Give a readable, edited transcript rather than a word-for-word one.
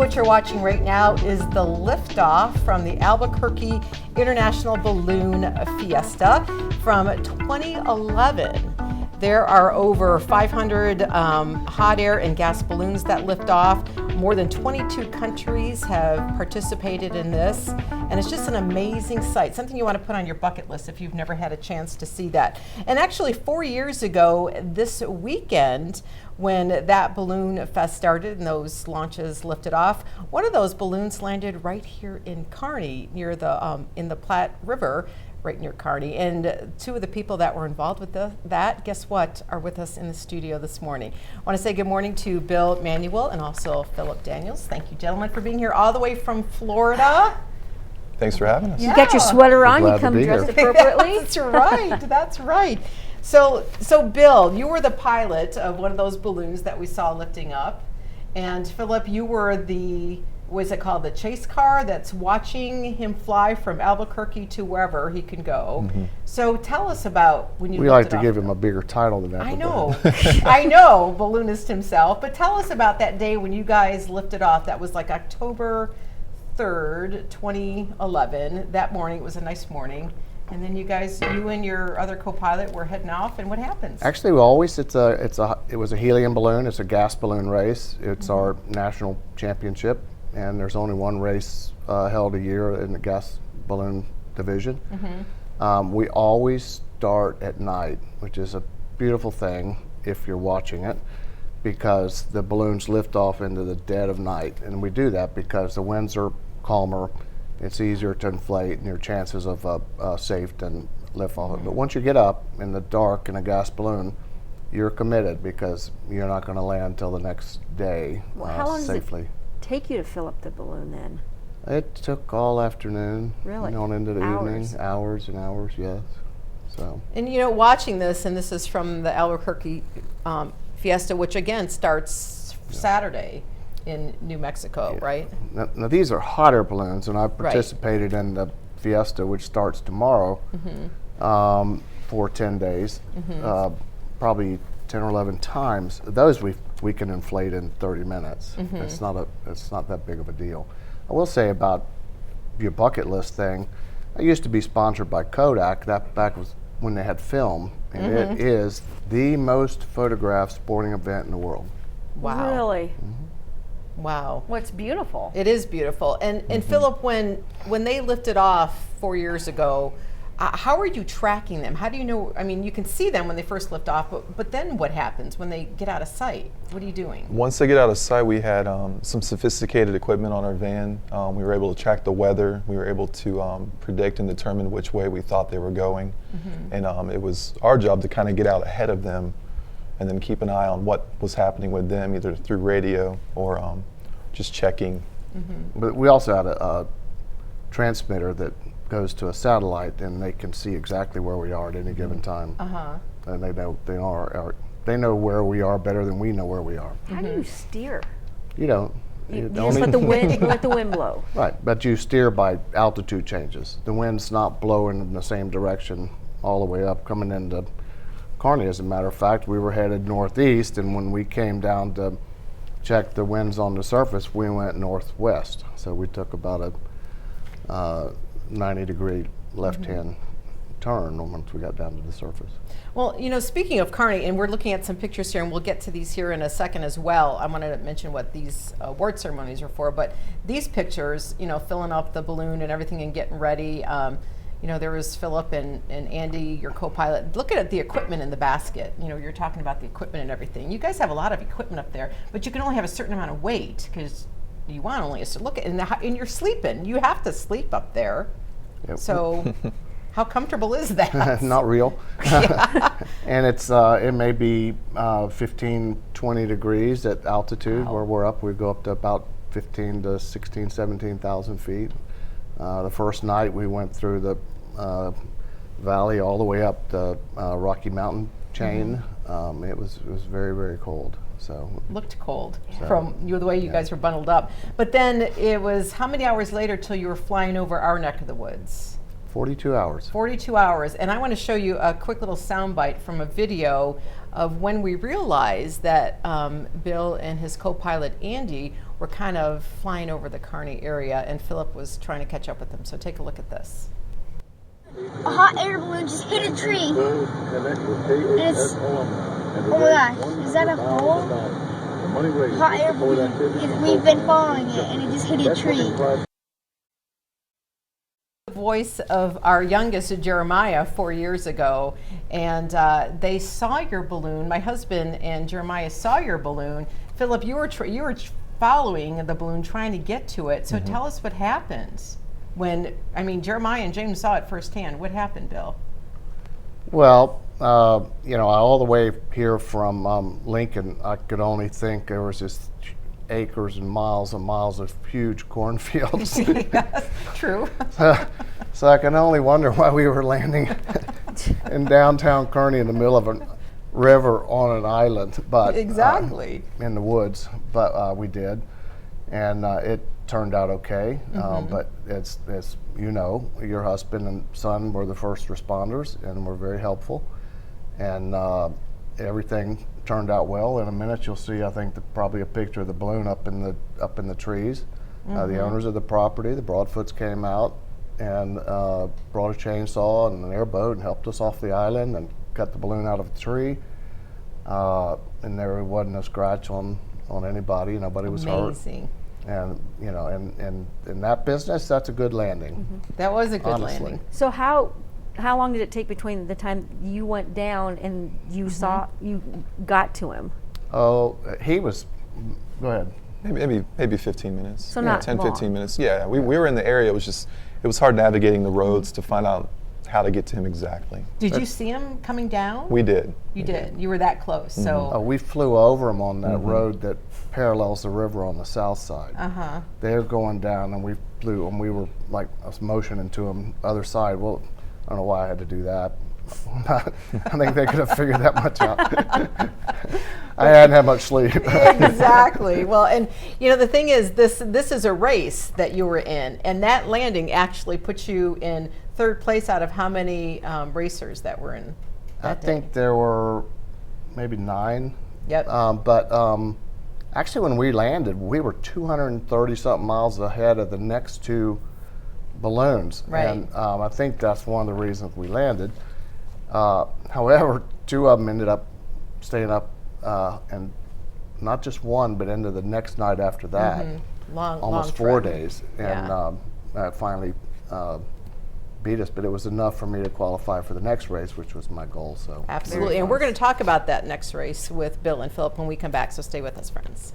what you're watching right now is the liftoff from the Albuquerque International Balloon Fiesta from 2011. There are over 500 hot air and gas balloons that lift off. More than 22 countries have participated in this, and it's just an amazing sight, something you want to put on your bucket list if you've never had a chance to see that. And actually 4 years ago this weekend, when that balloon fest started and those launches lifted off, one of those balloons landed right here in Kearney near the in the Platte River, right near Kearney. And two of the people that were involved with that, guess what, are with us in the studio this morning. I want to say good morning to Bill Manuel and also Phillip Daniels. Thank you, gentlemen, for being here all the way from Florida. Thanks for having us. You got your sweater on, you come dressed appropriately. That's right, that's right. So Bill, you were the pilot of one of those balloons that we saw lifting up. And Phillip, you were the, what's it called, the chase car that's watching him fly from Albuquerque to wherever he can go. Mm-hmm. So tell us about when you We like to give him a bigger title than that. I know, I know, balloonist himself. But tell us about that day when you guys lifted off. That was like October 3rd, 2011. That morning, it was a nice morning. And then you guys, you and your other co-pilot were heading off, and what happens? Actually, it was a helium balloon. It's a gas balloon race. It's our national championship, and there's only one race held a year in the gas balloon division. Mm-hmm. We always start at night, which is a beautiful thing if you're watching it, because the balloons lift off into the dead of night, and we do that because the winds are calmer. It's easier to inflate, and your chances of safe and lift off. Mm-hmm. But once you get up in the dark in a gas balloon, you're committed because you're not going to land till the next day how long safely. Does it take you to fill up the balloon then? It took all afternoon. Really? On into the evening, hours and hours, yes. So. And you know, watching this, and this is from the Albuquerque Fiesta, which again starts Saturday in New Mexico, right? Now these are hot air balloons, and I participated in the Fiesta, which starts tomorrow, for 10 days, probably 10 or 11 times. Those we can inflate in 30 minutes. It's not that big of a deal. I will say about your bucket list thing, I used to be sponsored by Kodak. That back was when they had film, and it is the most photographed sporting event in the world. Wow. Really? Wow. Well, it's beautiful. It is beautiful. And Phillip, when they lifted off 4 years ago, how are you tracking them? How do you know? I mean, you can see them when they first lift off, but then what happens when they get out of sight? What are you doing? Once they get out of sight, we had some sophisticated equipment on our van. We were able to track the weather. We were able to predict and determine which way we thought they were going. And it was our job to kind of get out ahead of them and then keep an eye on what was happening with them, either through radio or just checking. But we also had a transmitter that goes to a satellite, and they can see exactly where we are at any given time. And they know where we are better than we know where we are. How do you steer? You don't. You just let the wind blow. Right, but you steer by altitude changes. The wind's not blowing in the same direction all the way up. Coming into Kearney, as a matter of fact, we were headed northeast, and when we came down to check the winds on the surface, we went northwest. So we took about a 90-degree left-hand turn once we got down to the surface. Well, you know, speaking of Kearney, and we're looking at some pictures here, and we'll get to these here in a second as well. I wanted to mention what these award ceremonies are for, but these pictures, you know, filling up the balloon and everything and getting ready. You know, there was Phillip and Andy, your co-pilot. Look at the equipment in the basket. You know, you're talking about the equipment and everything. You guys have a lot of equipment up there, but you can only have a certain amount of weight because you want only a look at, and you're sleeping. You have to sleep up there. Yep. So how comfortable is that? Not real. And it may be 15, 20 degrees at altitude where we're up. We go up to about 15 to 16, 17,000 feet. The first night we went through the valley all the way up the Rocky Mountain chain. It was very, very cold. So looked cold from the way you guys were bundled up. But then it was how many hours later till you were flying over our neck of the woods? 42 hours. 42 hours. And I want to show you a quick little sound bite from a video of when we realized that Bill and his co-pilot Andy were kind of flying over the Kearney area, and Phillip was trying to catch up with them. So take a look at this. A hot air balloon just hit a tree. And it's, oh my gosh, is that a hole? Hot air balloon. We've been following it, and it just hit a tree. The voice of our youngest, Jeremiah, 4 years ago, and they saw your balloon. My husband and Jeremiah saw your balloon. Phillip, you were following the balloon, trying to get to it. So tell us what happened when, I mean, Jeremiah and James saw it firsthand. What happened, Bill? Well, you know, all the way here from Lincoln, I could only think there was just acres and miles of huge cornfields. Yes, true. So I can only wonder why we were landing in downtown Kearney in the middle of a river on an island, but Exactly. in the woods. But we did, and it turned out okay. But it's you know, your husband and son were the first responders and were very helpful, and everything turned out well. In a minute, you'll see, I think, probably a picture of the balloon up in the trees. The owners of the property, the Broadfoots, came out and brought a chainsaw and an airboat and helped us off the island and cut the balloon out of the tree. And there wasn't a scratch on anybody. Nobody was hurt. Amazing. And you know, and in that business, that's a good landing. That was a good Honestly. landing. So how long did it take between the time you went down and you you got to him? Oh, he was. Go ahead. Maybe 15 minutes. So not 10, long. 15 minutes. Yeah, we were in the area. It was hard navigating the roads to find out how to get to him exactly. Did you see him coming down? We did. You did. You were that close. So We flew over him on that road that parallels the river on the south side. They're going down, and we flew, and we were like, I was motioning to them other side. Well, I don't know why I had to do that. I think they could have figured that much out. I hadn't had much sleep. Exactly. Well, and you know, the thing is, this is a race that you were in, and that landing actually put you in third place out of how many racers that were in I that day? think there were maybe 9. Yep. But actually, when we landed, we were 230 something miles ahead of the next 2 balloons. Right. And I think that's one of the reasons we landed. However, 2 of them ended up staying up, and not just one, but into the next night after that. long Almost 4 trip. days. Yeah. And finally beat us, but it was enough for me to qualify for the next race, which was my goal. So Absolutely. And we're going to talk about that next race with Bill and Phillip when we come back, so stay with us, friends.